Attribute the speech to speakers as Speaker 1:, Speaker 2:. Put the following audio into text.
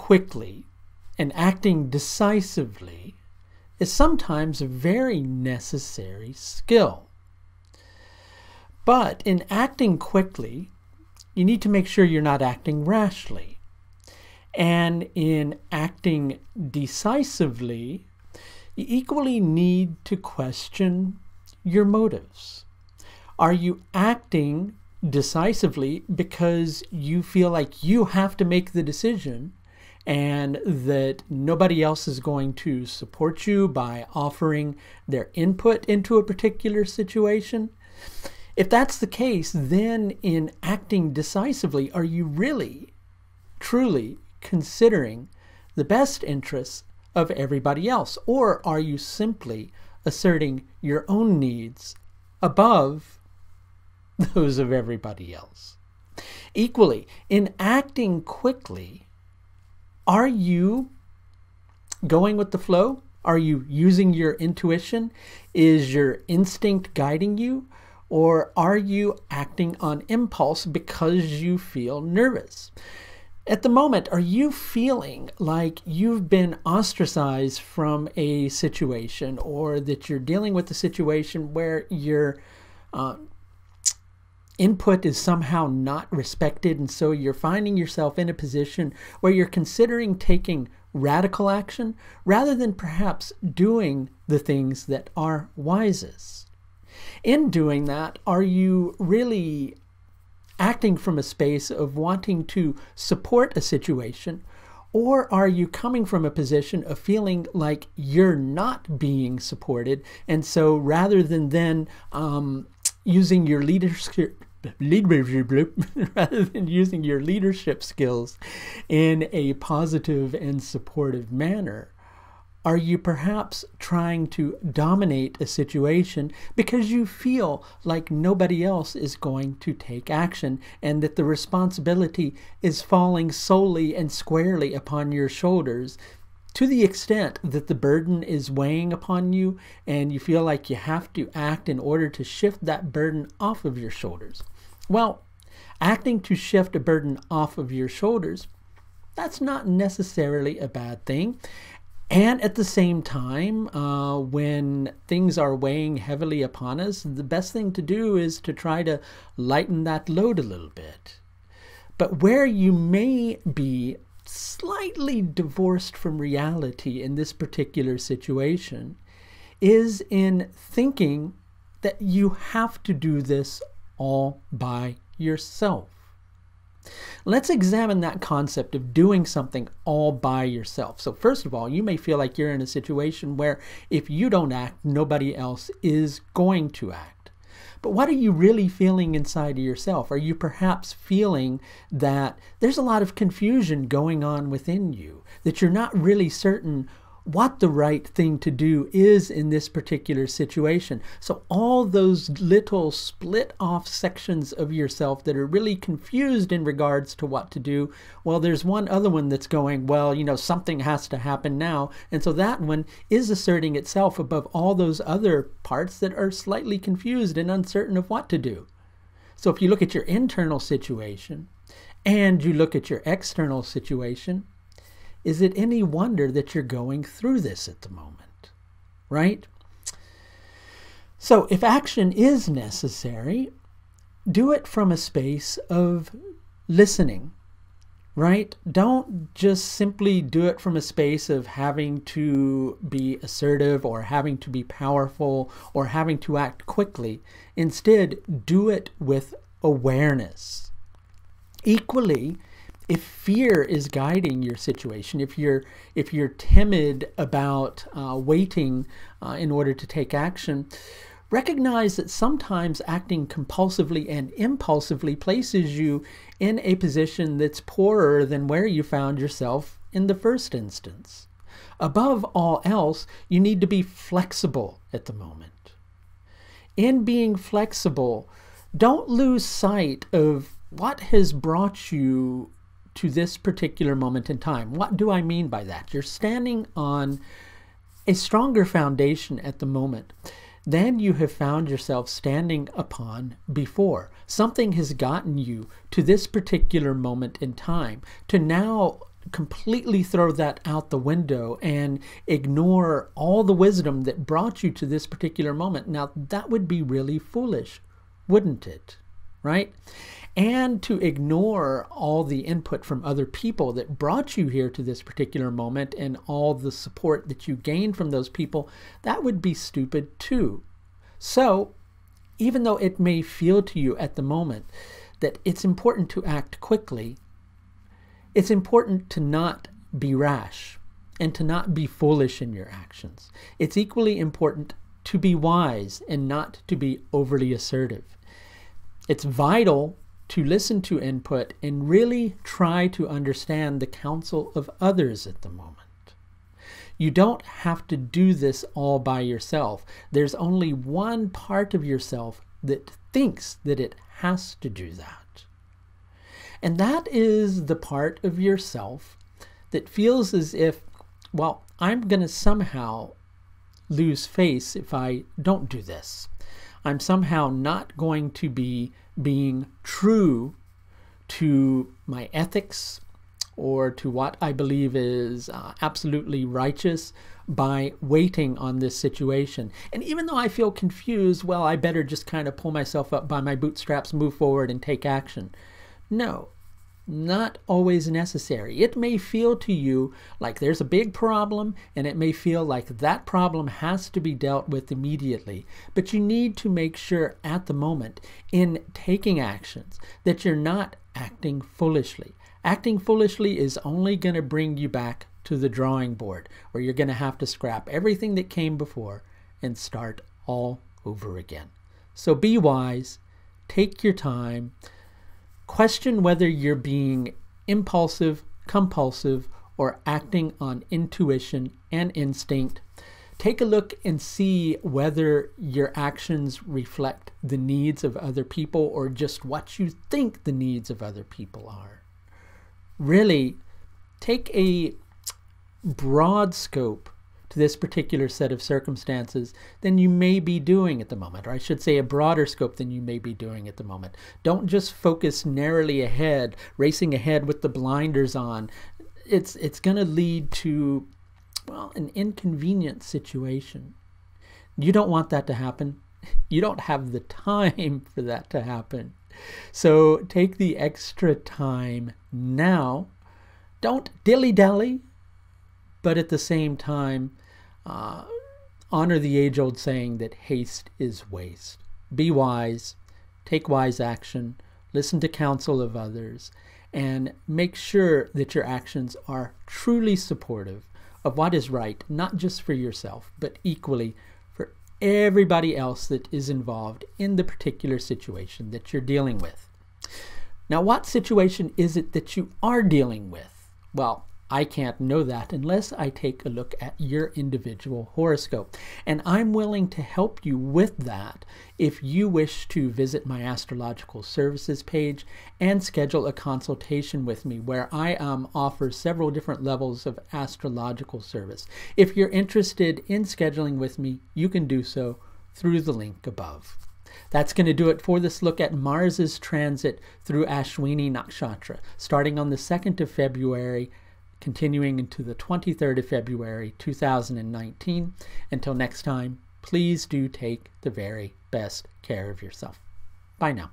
Speaker 1: quickly and acting decisively is sometimes a very necessary skill. But in acting quickly, you need to make sure you're not acting rashly. And in acting decisively, you equally need to question your motives. Are you acting decisively because you feel like you have to make the decision and that nobody else is going to support you by offering their input into a particular situation? If that's the case, then in acting decisively, are you really, truly considering the best interests of everybody else? Or are you simply asserting your own needs above those of everybody else? Equally, in acting quickly, are you going with the flow? Are you using your intuition? Is your instinct guiding you? Or are you acting on impulse because you feel nervous? At the moment, are you feeling like you've been ostracized from a situation, or that you're dealing with a situation where your input is somehow not respected, and so you're finding yourself in a position where you're considering taking radical action rather than perhaps doing the things that are wisest? In doing that, are you really acting from a space of wanting to support a situation, or are you coming from a position of feeling like you're not being supported, and so rather than then using your leadership skills in a positive and supportive manner, are you perhaps trying to dominate a situation because you feel like nobody else is going to take action and that the responsibility is falling solely and squarely upon your shoulders, to the extent that the burden is weighing upon you and you feel like you have to act in order to shift that burden off of your shoulders? Well, acting to shift a burden off of your shoulders, that's not necessarily a bad thing. And at the same time, when things are weighing heavily upon us, the best thing to do is to try to lighten that load a little bit. But where you may be slightly divorced from reality in this particular situation is in thinking that you have to do this all by yourself. Let's examine that concept of doing something all by yourself. So first of all, you may feel like you're in a situation where if you don't act, nobody else is going to act. But what are you really feeling inside of yourself? Are you perhaps feeling that there's a lot of confusion going on within you, that you're not really certain what the right thing to do is in this particular situation? So all those little split off sections of yourself that are really confused in regards to what to do, well, there's one other one that's going, well, you know, something has to happen now. And so that one is asserting itself above all those other parts that are slightly confused and uncertain of what to do. So if you look at your internal situation and you look at your external situation, is it any wonder that you're going through this at the moment, right? So if action is necessary, do it from a space of listening, right? Don't just simply do it from a space of having to be assertive or having to be powerful or having to act quickly. Instead, do it with awareness. Equally, if fear is guiding your situation, if you're timid about waiting in order to take action, recognize that sometimes acting compulsively and impulsively places you in a position that's poorer than where you found yourself in the first instance. Above all else, you need to be flexible at the moment. In being flexible, don't lose sight of what has brought you to this particular moment in time. What do I mean by that? You're standing on a stronger foundation at the moment than you have found yourself standing upon before. Something has gotten you to this particular moment in time to now completely throw that out the window and ignore all the wisdom that brought you to this particular moment. Now, that would be really foolish, wouldn't it? Right? And to ignore all the input from other people that brought you here to this particular moment and all the support that you gained from those people, that would be stupid too. So, even though it may feel to you at the moment that it's important to act quickly, it's important to not be rash and to not be foolish in your actions. It's equally important to be wise and not to be overly assertive. It's vital to listen to input and really try to understand the counsel of others at the moment. You don't have to do this all by yourself. There's only one part of yourself that thinks that it has to do that. And that is the part of yourself that feels as if, well, I'm going to somehow lose face if I don't do this. I'm somehow not going to be being true to my ethics or to what I believe is absolutely righteous by waiting on this situation. And even though I feel confused, well, I better just kind of pull myself up by my bootstraps, move forward, and take action. No, not always necessary. It may feel to you like there's a big problem, and it may feel like that problem has to be dealt with immediately. But you need to make sure at the moment in taking actions that you're not acting foolishly. Acting foolishly is only going to bring you back to the drawing board, where you're going to have to scrap everything that came before and start all over again. So be wise, take your time, question whether you're being impulsive, compulsive, or acting on intuition and instinct. Take a look and see whether your actions reflect the needs of other people or just what you think the needs of other people are. Really, take a broad scope to this particular set of circumstances than you may be doing at the moment, or I should say a broader scope than you may be doing at the moment. Don't just focus narrowly ahead, racing ahead with the blinders on. It's going to lead to, well, an inconvenient situation. You don't want that to happen. You don't have the time for that to happen. So take the extra time now. Don't dilly-dally, but at the same time, honor the age-old saying that haste is waste. Be wise, take wise action, listen to counsel of others, and make sure that your actions are truly supportive of what is right, not just for yourself, but equally for everybody else that is involved in the particular situation that you're dealing with. Now, what situation is it that you are dealing with? Well, I can't know that unless I take a look at your individual horoscope. And I'm willing to help you with that if you wish to visit my Astrological services page and schedule a consultation with me where I offer several different levels of astrological service. If you're interested in scheduling with me, you can do so through the link above. That's going to do it for this look at Mars's transit through Ashwini Nakshatra, starting on the 2nd of February, continuing into the 23rd of February 2019. Until next time, please do take the very best care of yourself. Bye now.